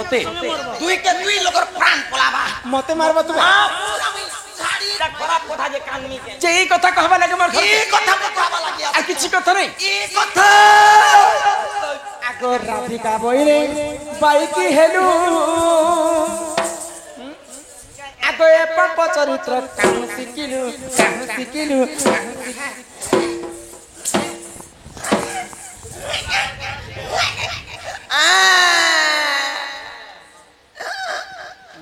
মতে তুই কে তুই লোকের প্রাণ পলাবা মতে মারবা তুমি খারাপ কথা যে কানমি যে এই কথা কহবা লাগে মোর ঘর এই কথা কহবা লাগি আর কিছু কথা নাই এই কথা আগো রাধিকা বইরে বাইকি হেলু আগো এ পাপ চরিত্র কাম শিখিলু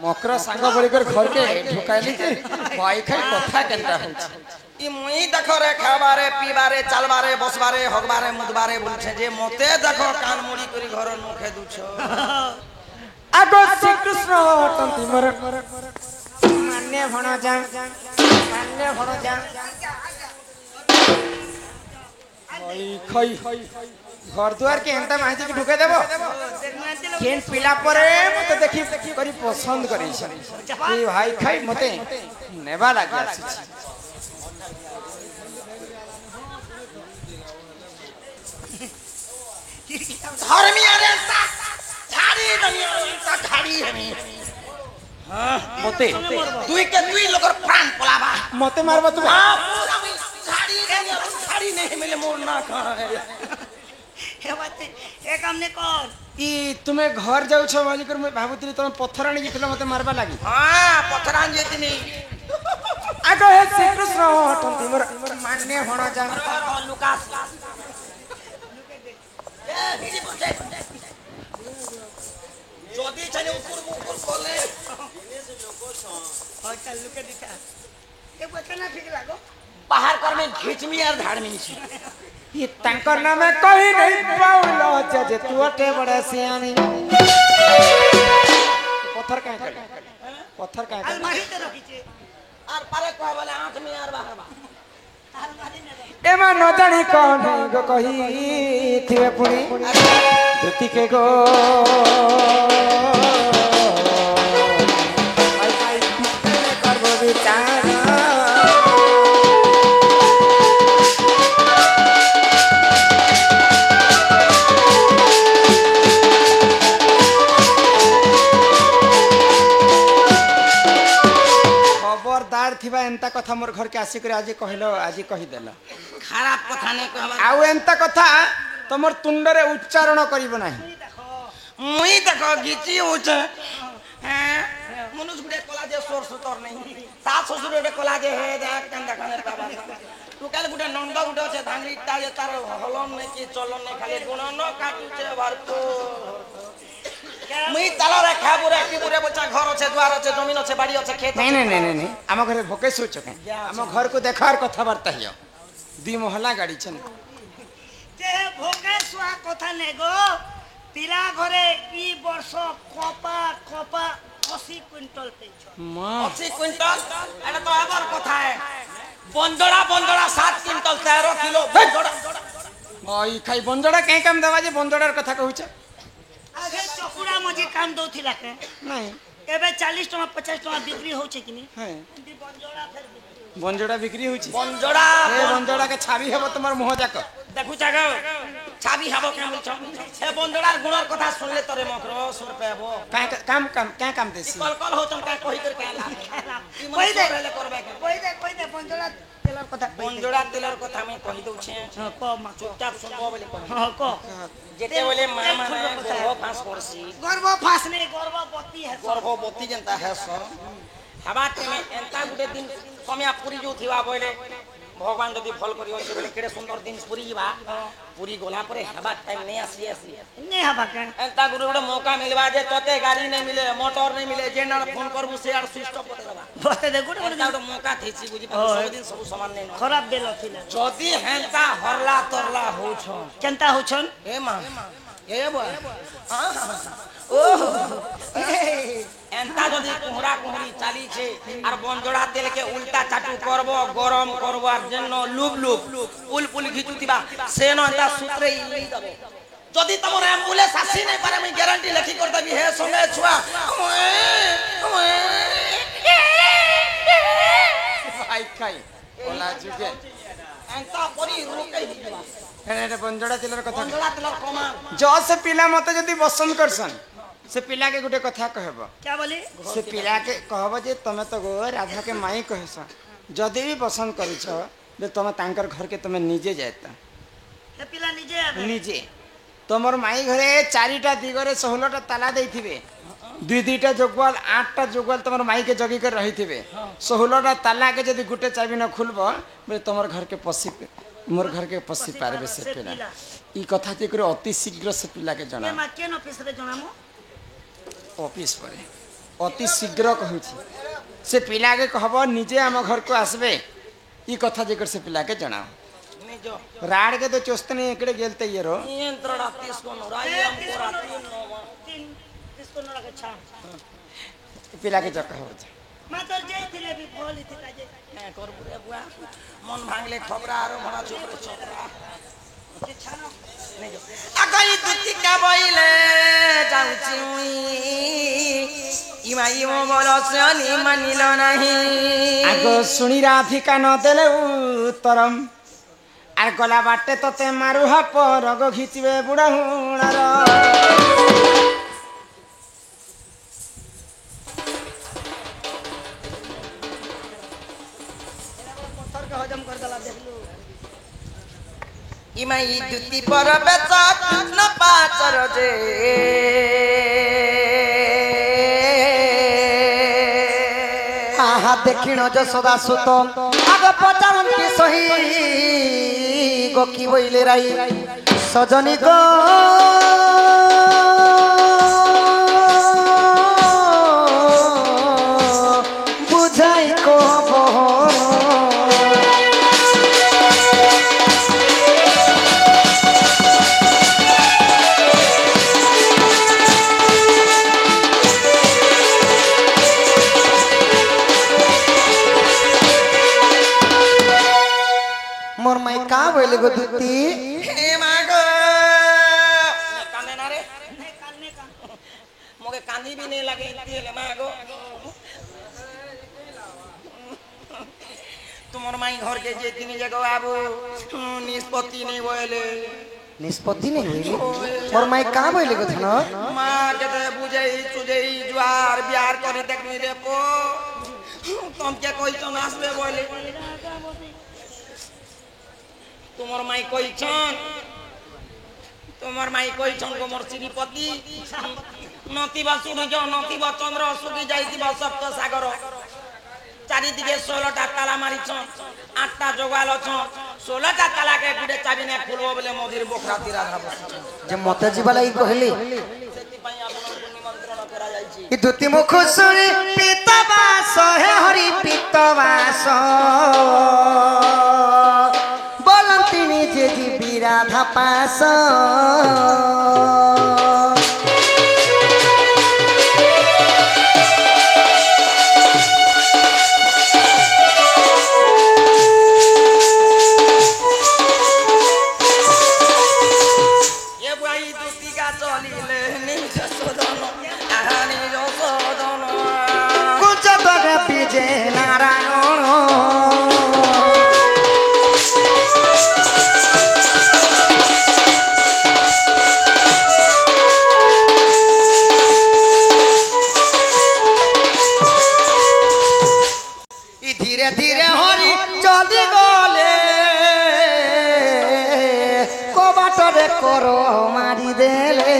मकर सांग बलिकर घर के ढुकाइली के भाई खाई कथा केनता होछ इ मुई देखो रे खाबारे पीबारे चलबारे बसबारे हगबारे मुदबारे बोलछे जे मते देखो कान मुड़ी करी घर मुखे दुछो आगो श्री कृष्ण टंती मोर मान्य भण जा भाई खाई घर द्वार के एंता माहिती के ढुके देबो केन पिला परे मते देखि करी पसंद करी छी भाई खाई मते नेबा लागि आछि धर्मी अरे झाड़ी दुनिया झाड़ी हमी हां मते तुई के तुई लोकर प्राण पलाबा मते मारबा तू झाड़ी दुनिया झाड़ी नहीं मिले मोर ना खा हे बाते ए काम ने कर ई तुमे घर जाउ छ मालिकर मैं भाबुतली तुम पत्थर आनी गेथिला मते मारबा लागि हां पत्थर आन जेतिनी आगो हे श्री कृष्ण टंती मोर मान्य भण जा लुकास যদি চাইলে উপর বলে और चल लुके दिखा ए बचना ठीक लागो बाहर कर में घिचमी और धाड़मी छी ये तंकर नाम कही नहीं पाउलो जे तू अटे बड़े सियानी पत्थर काहे करे अलमारी ते रखी छे और पारे कह बोले आंख में और बाहर बा अलमारी ने रखी एमा न जानी कौन गो कही थिवे पुनी धुती के गो आई करबो विचार खबरदार थिबा एंता कथा मोर घर के आसी करे आज कहलो आज कहि देला खराब कथा नहीं कहबा आउ एंता कथा तमर तुंडरे उच्चारण करिबो नाही मुई देखो घिची होचे मनुष्य गुडे कला जे सोर सुतर नहीं सास ससुर गुडे कला जे हे देख केन देखने पाबा तू काल गुडे नंद गुडे छे धांगरी ताजे तार हलन नहीं कि चलन नहीं खाली गुण न काटू छे भरतो मुई ताला रे खाबुरे की बुरे बच्चा घर छे द्वार छे जमीन छे बाड़ी छे खेत नहीं आम घरे भोके सोच के आम घर को देखार कथा वार्ता हियो दी मोहल्ला गाड़ी छन ते भोगे सुआ कथा ने गो पिला घरे ई वर्ष कपा 80 क्विंटल पेछ मां 80 क्विंटल एटा तो एबर कथा है बंदड़ा 7 क्विंटल 13 किलो बंदड़ा ओई खाई बंजड़ा के काम देवा जे बंजड़ार कथा कहू छ आगे चकुड़ा मजी काम दोथिला के नहीं एबे 40 टका 50 टका बिक्री हो छे कि नहीं है दी बंजोड़ा फिर बंजड़ा बिक्री होई छ बंदड़ा ए बंजड़ा के छाबी हेबो तमर मुह जाक देखु जागा छाबी हबो के बोल छ ए बंदड़ार गुणर कथा सुनले तोरे मकरो सुर पेबो काम क्या देसी कल हो तन का कहि कर कहला कोई दे करबे कोई दे बंजोड़ा तेलर कथा बंदड़ा तेलर कथा मैं कहि दउ छे हां को मा चुपचाप सुनबो बोले हां को जेते बोले मामा ने गर्भ फांस करसी गर्भ फास नहीं गर्भवती है गर्भवती जनता है सो हवा में एंता गुटे दिन समय पूरी जो थिवा बोले भगवान जदि फल करियो से बोले केड़े सुंदर दिन पूरी जीवा पूरी गोला परे हवा टाइम नहीं आसी नहीं हवा के एंता गुरु गुटे मौका मिलवा जे तोते गाड़ी नहीं मिले मोटर नहीं मिले जेना फोन करबू से आर स्विच ऑफ कर देबा बते दे गुटे गुटे मौका थेसी बुझी सब दिन सब समान नहीं खराब बेलो थिला जदि हेंता हरला तरला हो छ केनता हो छन ए मां ए बा ओह एंता जदि कुहरा कुहरी चाली छे आर बंजोड़ा तेल के उल्टा चाटू करबो गरम करबो आर जेनो लुब पुल पुल घिचुतिबा से न एंता सूत्रे इली दबो जदि तमर एम्बुलेंस आसी नहीं पारे मैं गारंटी लिखि कर देबी हे संगे छुआ आई खाई ओला जुगे एंता परी रुकै दिबा एने बंजड़ा तेलर कथा बंजोड़ा तेलर कमा जस पिला मते जदी बसन करसन से पिला के गुटे कथा कहब क्या बोली से पिला के कहब जे तमे तो गो राधा के माई कहस जदि भी पसंद करिछ बे तमे तांकर घर के तमे निजे जाता हे पिला निजे आबे निजे तमर माई घरे 4टा दिगरे 16टा ताला देथिबे दुईटा जोगवाल 8टा जोगवाल तमर माई के जगी कर रही थे 16टा ताला के यदि गुटे चाबी न खुलब बोले तमर घर के पसी मोर घर के पसी पारबे से पिला ई कथा ते करे अति शीघ्र से पिला के जना ये मा केन ऑफिस रे जणामो ऑफिस पर अति शीघ्र कहू से पिला के कहब निजे आम घर को आसबे ई कथा जेकर से पिला के जना निजो राड के तो चोस्तने एकड़े गेलते ये रो नियंत्रण 30 को राई हमको राती 9 तीन इसको न लगे छा पिला के जक कहब मा तो जाइथिले भी बोली थी काजे कर बुरे बुआ मन भांगले खबरा आरो भरा छोकरे छोकरा जे छानो निजो अगई दुती का बइले जाउची उई इमाई मो बरसनी मानिलो नाही आगो सुनी राधिका न देले उत्तरम आर गला बाटे तते मारू हाप रग घिचबे बुढ़ा हुणार पत्थर के हजम कर दला देखलू इमाई दुती पर बेचा न पाचर जे आहा देखिण जसोदा सुत आग पचारंती सही गो की बइले राई सजनी गो बुझाई को मोर माई का बोले गो दुती हे मागो कांदे ना रे नहीं कालने का मोके कांदी भी नहीं लगे तेले मागो तुमर माई घर के जे तीन जगह आबो निष्पत्ति नहीं बोले निष्पत्ति नहीं हुई मोर माई का बोले गो धन मार के ते बुझई सुजई जुआर बिहार करे देखनी रे पो तुम क्या कोई तो नासबे बोले तुम्हार माई कोई छन तुम्हार माई कोई छन को मोर श्रीपति नतीबा सुन जो नतीबा चंद्र सुगी जाइतिबा सप्त सागर चारि दिगे 16टा ताला मारी छन 8टा जोगाल छन 16टा ताला के गुडे चाबी ने खुलबो बोले मोदिर बोखरा तिरा बस जे मते जीवाला ई कहली सेति पई आपन निमंत्रण करा जाई छी ई दुती मुख सुनी पीतवास हे हरि पीतवास बोलंतिनी जे जी बिराधा पास ये बुआई दुती का चलिले निज सोदन आहानी जो सोदन कुछ दर बीजे नारायण धीरे धीरे हरि चली गले को बाटरे करो मारी देले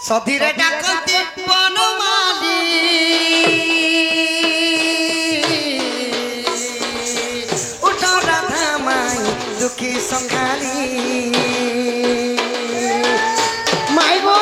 सधीरे डाकती बनमाली उठो राधा माई दुखी संघाली माई गो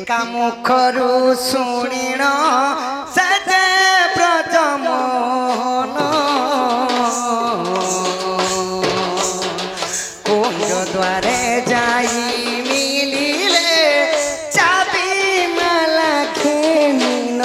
ଗୋପିକା ମୁଖରୁ ଶୁଣିଣ ସଜେ ବ୍ରଜମୋହନ କୁଞ୍ଜ ଦ୍ୱାରେ ଯାଇ ମିଳିଲେ ଚାବି ମାଲା ଘେନିନ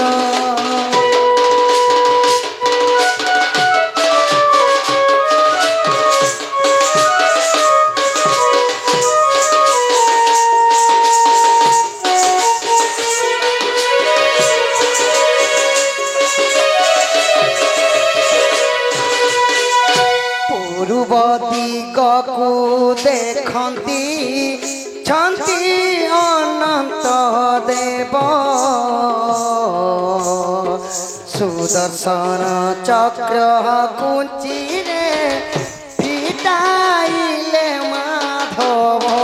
ପୂର୍ବ ଦିଗକୁ ଦେଖନ୍ତି ଛନ୍ତି ଅନନ୍ତ ଦେବ ସୁଦର୍ଶନ ଚକ୍ର କୁଞ୍ଚିରେ ଫିଟାଇଲେ ମାଧବ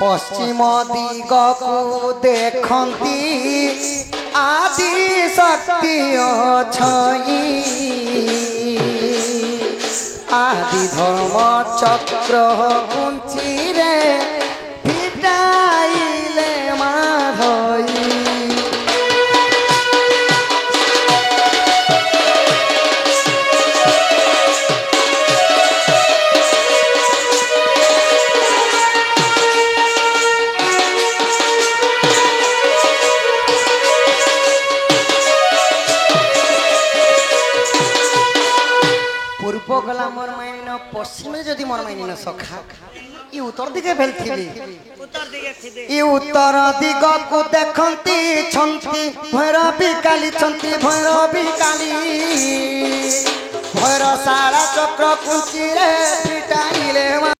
পশ্চিম দিগକୁ ଦେଖନ୍ତି আদি শক্তি অছই আদি ধর্ম চক্র কুঞ্চিরে ফিটাইলে মাধই পূর্ব গলা মোর মাইন পশ্চিমে যদি মোর মাইন সখা ই উত্তর দিকে ফেলথিবি উত্তর দিকে থিবে ই উত্তর দিগকু দেখন্তি ছন্তি ভৈরবী কালী ছন্তি ভৈরবী কালী ভৈরব সারা চক্র কুঞ্চিরে ফিটাইলে